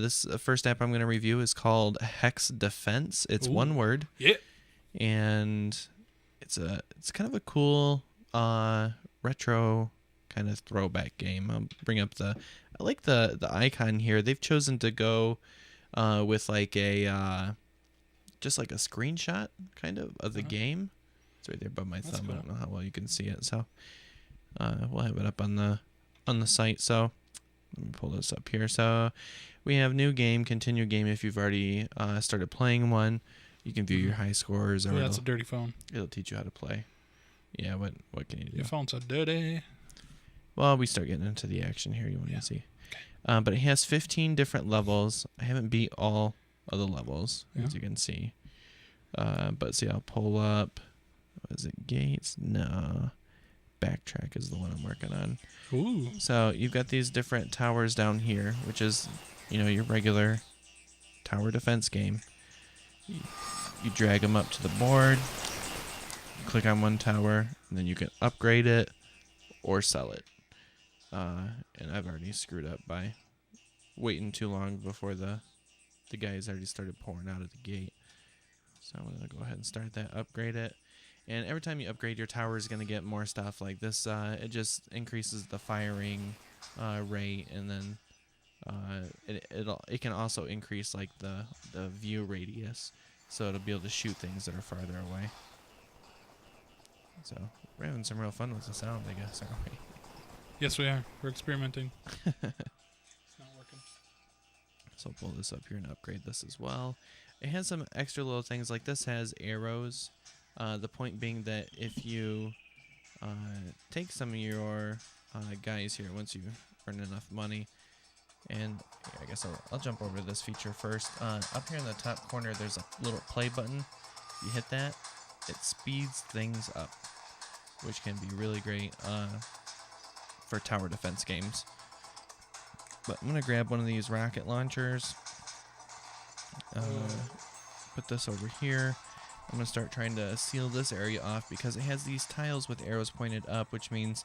This first app I'm going to review is called HexDefense. It's Ooh. one word. Yeah. And it's kind of a cool retro kind of throwback game. I'll bring up I like the icon here. They've chosen to go with like a just like a screenshot kind of the game. It's right there above my thumb. Cool. I don't know how well you can see it, so we'll have it up on the site. So let me pull this up here. So we have new game, continue game. If you've already started playing one, you can view your high scores. Or yeah, that's a dirty phone. It'll teach you how to play. Yeah, what can you do? Your phone's so dirty. Well, we start getting into the action here. You want to see. But it has 15 different levels. I haven't beat all of the levels, as you can see. But see, I'll pull up. What is it? Gates? No. Backtrack is the one I'm working on. Ooh. So you've got these different towers down here, which is, your regular tower defense game. You drag them up to the board, click on one tower, and then you can upgrade it or sell it. And I've already screwed up by waiting too long before the guys already started pouring out of the gate. So I'm going to go ahead and start that, upgrade it. And every time you upgrade, your tower is going to get more stuff like this. It just increases the firing rate, and then it can also increase like the view radius, so it'll be able to shoot things that are farther away. So we're having some real fun with the sound, I guess, aren't we? Yes, we are. We're experimenting. It's not working. So I'll pull this up here and upgrade this as well. It has some extra little things, like this has arrows. The point being that if you take some of your guys here, once you earn enough money, and here, I guess I'll jump over this feature first. Up here in the top corner, there's a little play button. If you hit that, it speeds things up, which can be really great for tower defense games. But I'm going to grab one of these rocket launchers. Put this over here. I'm going to start trying to seal this area off because it has these tiles with arrows pointed up, which means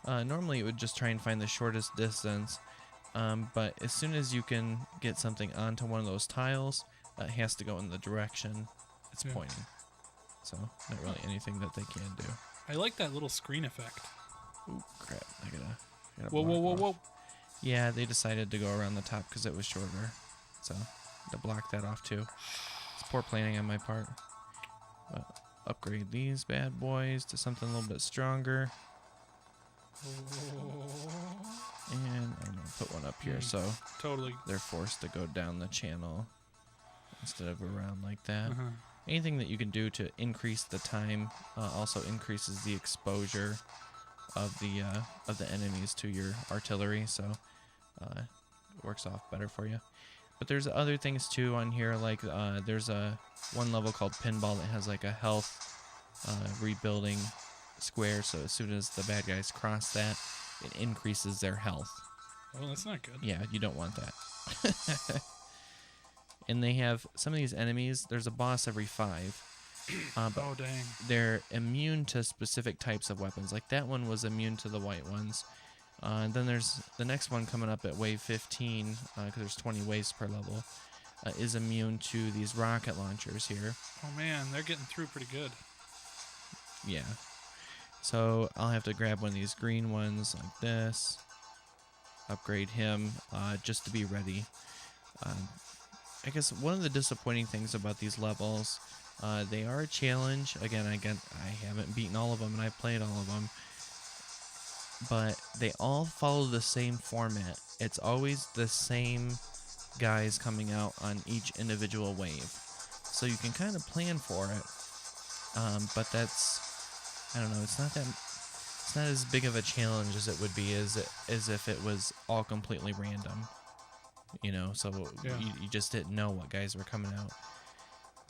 normally it would just try and find the shortest distance. But as soon as you can get something onto one of those tiles, it has to go in the direction it's pointing. So not really anything that they can do. I like that little screen effect. Ooh, crap. I gotta Whoa. Yeah, they decided to go around the top because it was shorter. So to block that off too. It's poor planning on my part. But upgrade these bad boys to something a little bit stronger. And I'm going to put one up here so totally they're forced to go down the channel instead of around like that. Anything that you can do to increase the time also increases the exposure of the enemies to your artillery, so it works off better for you. But there's other things too on here, like there's one level called Pinball that has like a health rebuilding square, so as soon as the bad guys cross that, it increases their health. Oh, that's not good. Yeah, you don't want that. And they have some of these enemies, there's a boss every 5. But oh, dang. they're immune to specific types of weapons. Like that one was immune to the white ones. And then there's the next one coming up at wave 15, because there's 20 waves per level, is immune to these rocket launchers here. Oh, man, they're getting through pretty good. Yeah. So I'll have to grab one of these green ones like this, upgrade him just to be ready. I guess one of the disappointing things about these levels, they are a challenge. Again, I haven't beaten all of them, and I've played all of them. But they all follow the same format. It's always the same guys coming out on each individual wave. So you can kind of plan for it. But that's, I don't know, it's not as big of a challenge as it would be as if it was all completely random. So you just didn't know what guys were coming out.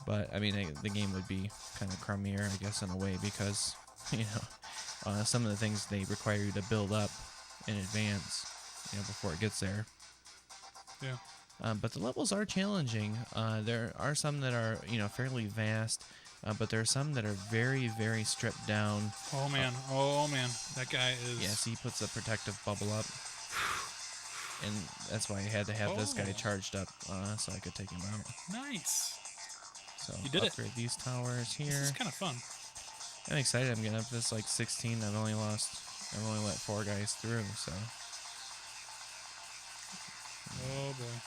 But, I mean, the game would be kind of crummier, I guess, in a way, because, some of the things they require you to build up in advance, before it gets there. Yeah. But the levels are challenging. There are some that are, fairly vast. But there are some that are very, very stripped down. Oh man, oh man, that guy is. Yes, he puts a protective bubble up. And that's why I had to have this guy charged up so I could take him out. Nice. So You did upgrade these towers here. This is kind of fun. I'm excited. I'm getting up to this like 16. I've only let 4 guys through. So. Oh boy.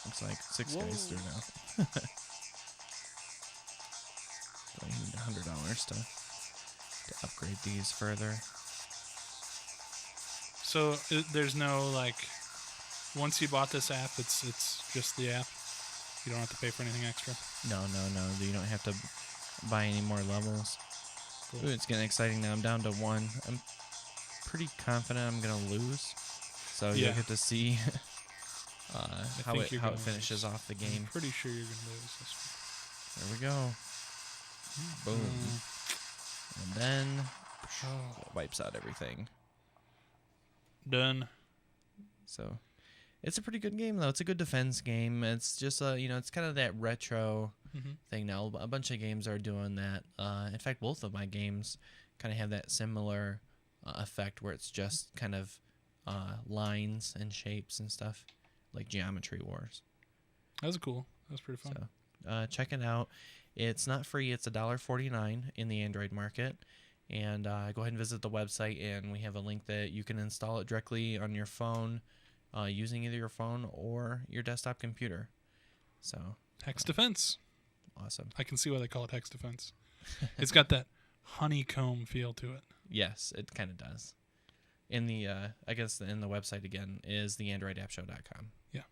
Looks like 6 guys through now. I need $100 to upgrade these further. So there's no like, once you bought this app, it's just the app. You don't have to pay for anything extra. No. You don't have to buy any more levels. Cool. Ooh, it's getting exciting now. I'm down to 1. I'm pretty confident I'm gonna lose. So you'll get to see how it finishes off the game. I'm pretty sure you're gonna lose this There we go. Boom. And then it wipes out everything. Done. So it's a pretty good game though. It's a good defense game. It's just it's kind of that retro thing now. A bunch of games are doing that. In fact, both of my games kind of have that similar effect where it's just kind of lines and shapes and stuff, like Geometry Wars. That was cool. That was pretty fun. So check it out. It's not free. It's $1.49 in the Android market. And go ahead and visit the website, and we have a link that you can install it directly on your phone using either your phone or your desktop computer. So HexDefense. Awesome. I can see why they call it HexDefense. It's got that honeycomb feel to it. Yes, it kind of does. In the I guess in the website again is theandroidappshow.com. Yeah.